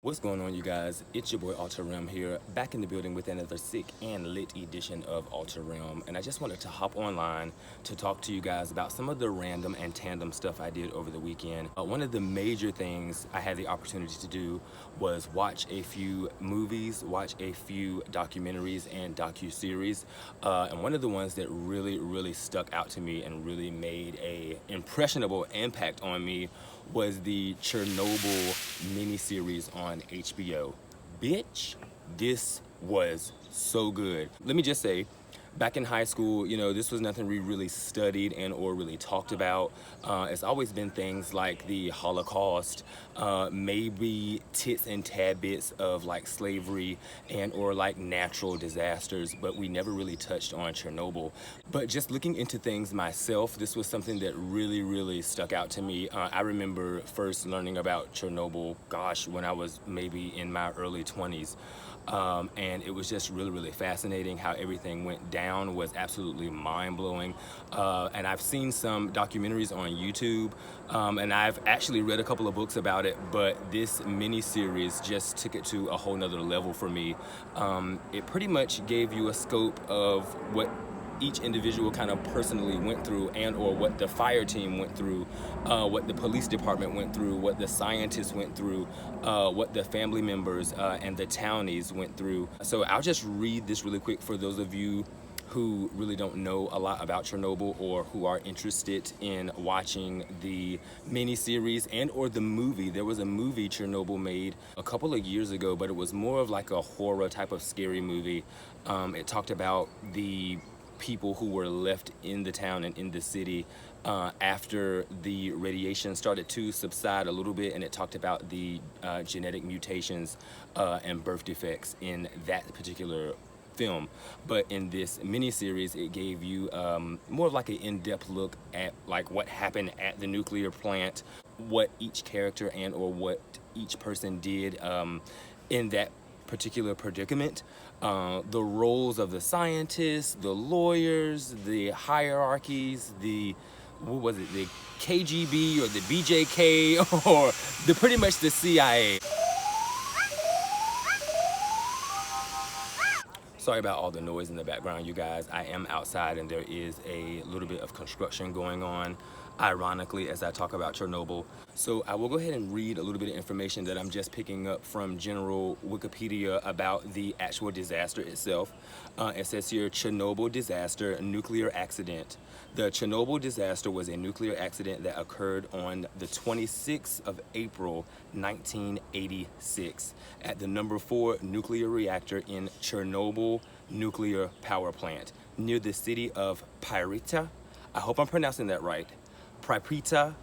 What's going on, you guys? It's your boy Alter Realm here, back in the building with another sick and lit edition of Alter Realm. And I just wanted to hop online to talk to you guys about some of the random and tandem stuff I did over the weekend. One of the major things I had the opportunity to do was watch a few movies, watch a few documentaries and docu-series. And one of the ones that really stuck out to me and really made a impressionable impact on me was the Chernobyl miniseries on HBO. Bitch, this was so good. Let me just say, back in high school, this was nothing we really studied and or really talked about. It's always been things like the Holocaust, maybe tits and tad bits of like slavery and or like natural disasters, but we never really touched on Chernobyl. But just looking into things myself, this was something that really stuck out to me. I remember first learning about Chernobyl, gosh, when I was maybe in my early 20s. And it was just really fascinating. How everything went down was absolutely mind-blowing. And I've seen some documentaries on YouTube, and I've actually read a couple of books about it, but this mini-series just took it to a whole nother level for me. It pretty much gave you a scope of what each individual kind of personally went through, and or what the fire team went through, what the police department went through, what the scientists went through, what the family members and the townies went through. So I'll just read this really quick for those of you who really don't know a lot about Chernobyl or who are interested in watching the mini-series and or the movie. There was a movie Chernobyl made a couple of years ago, but it was more of like a horror type of scary movie. It talked about the people who were left in the town and in the city after the radiation started to subside a little bit, and it talked about the genetic mutations and birth defects in that particular film. But in this mini-series, it gave you more of like an in-depth look at like what happened at the nuclear plant, what each character and or what each person did in that particular predicament, the roles of the scientists, the lawyers, the hierarchies, the KGB or the BJK or pretty much the CIA. Sorry about all the noise in the background, you guys. I am outside and there is a little bit of construction going on, ironically, as I talk about Chernobyl. So I will go ahead and read a little bit of information that I'm just picking up from general Wikipedia about the actual disaster itself. It says here, Chernobyl disaster, nuclear accident. The Chernobyl disaster was a nuclear accident that occurred on the 26th of April, 1986 at the number 4 nuclear reactor in Chernobyl nuclear power plant near the city of Prypyat. I hope I'm pronouncing that right. Prypyat.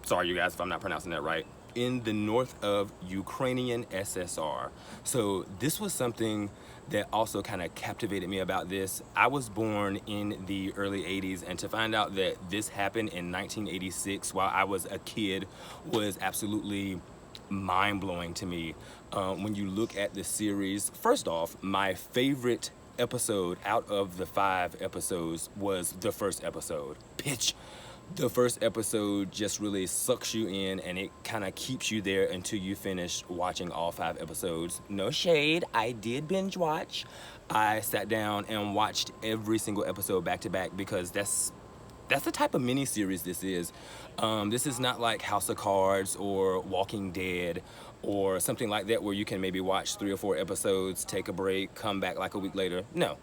Sorry, you guys, if I'm not pronouncing that right. In the north of Ukrainian SSR. So this was something that also kind of captivated me about this. I was born in the early 80s, and to find out that this happened in 1986 while I was a kid was absolutely mind-blowing to me. When you look at the series, first off, my favorite episode out of the 5 episodes was the first episode. Bitch. The first episode just really sucks you in, and it kind of keeps you there until you finish watching all 5 episodes. No shade, I did binge watch. I sat down and watched every single episode back to back because that's the type of mini-series this is. This is not like House of Cards or Walking Dead or something like that where you can maybe watch 3 or 4 episodes, take a break, come back like a week later. No,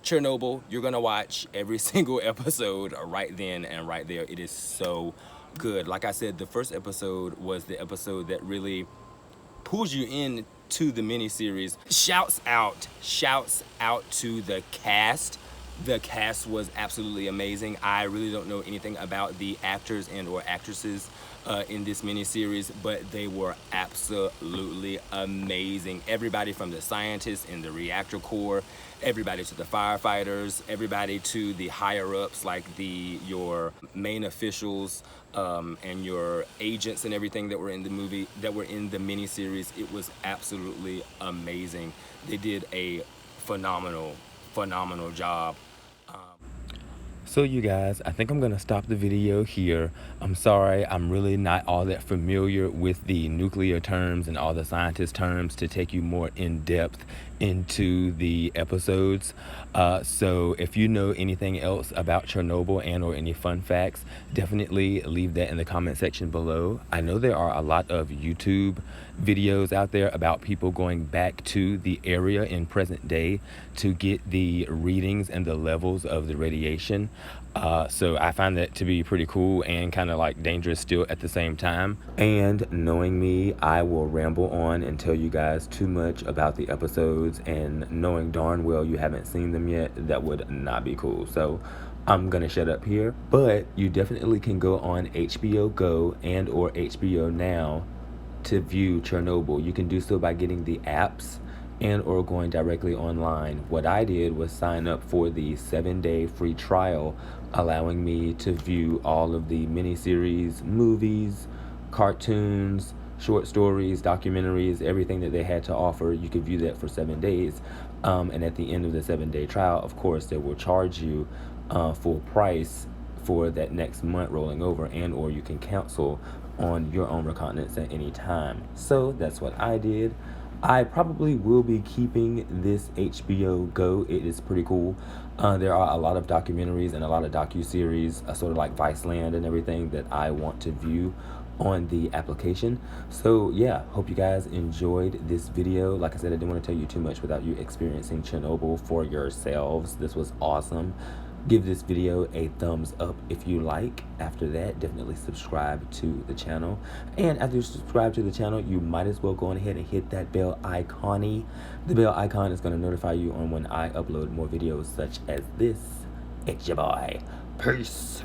Chernobyl, you're gonna watch every single episode right then and right there. It is so good. Like I said, the first episode was the episode that really pulls you in to the miniseries. Shouts out to the cast. The cast was absolutely amazing. I really don't know anything about the actors and or actresses in this miniseries, but they were absolutely amazing. Everybody from the scientists in the reactor core, everybody to the firefighters, everybody to the higher ups like your main officials and your agents and everything that were in the movie, that were in the miniseries. It was absolutely amazing. They did a phenomenal job. So you guys, I think I'm gonna stop the video here. I'm sorry, I'm really not all that familiar with the nuclear terms and all the scientist terms to take you more in depth into the episodes. So if you know anything else about Chernobyl and or any fun facts, definitely leave that in the comment section below. I know there are a lot of YouTube videos out there about people going back to the area in present day to get the readings and the levels of the radiation. So I find that to be pretty cool and kind of like dangerous still at the same time. And knowing me, I will ramble on and tell you guys too much about the episodes, and knowing darn well you haven't seen them yet, that would not be cool. So I'm gonna shut up here, but you definitely can go on HBO GO and or HBO Now to view Chernobyl. You can do so by getting the apps and or going directly online. What I did was sign up for the 7-day free trial, allowing me to view all of the miniseries, movies, cartoons, short stories, documentaries, everything that they had to offer. You could view that for 7 days. And at the end of the 7-day trial, of course, they will charge you full price for that next month rolling over, and or you can cancel on your own recognizance at any time. So that's what I did. I probably will be keeping this HBO Go. It is pretty cool. There are a lot of documentaries and a lot of docu-series, sort of like Viceland and everything, that I want to view on the application. So yeah, hope you guys enjoyed this video. Like I said, I didn't want to tell you too much without you experiencing Chernobyl for yourselves. This was awesome. Give this video a thumbs up if you like. After that, definitely subscribe to the channel. And after you subscribe to the channel, you might as well go on ahead and hit that bell icon. The bell icon is going to notify you on when I upload more videos such as this. It's your boy. Peace.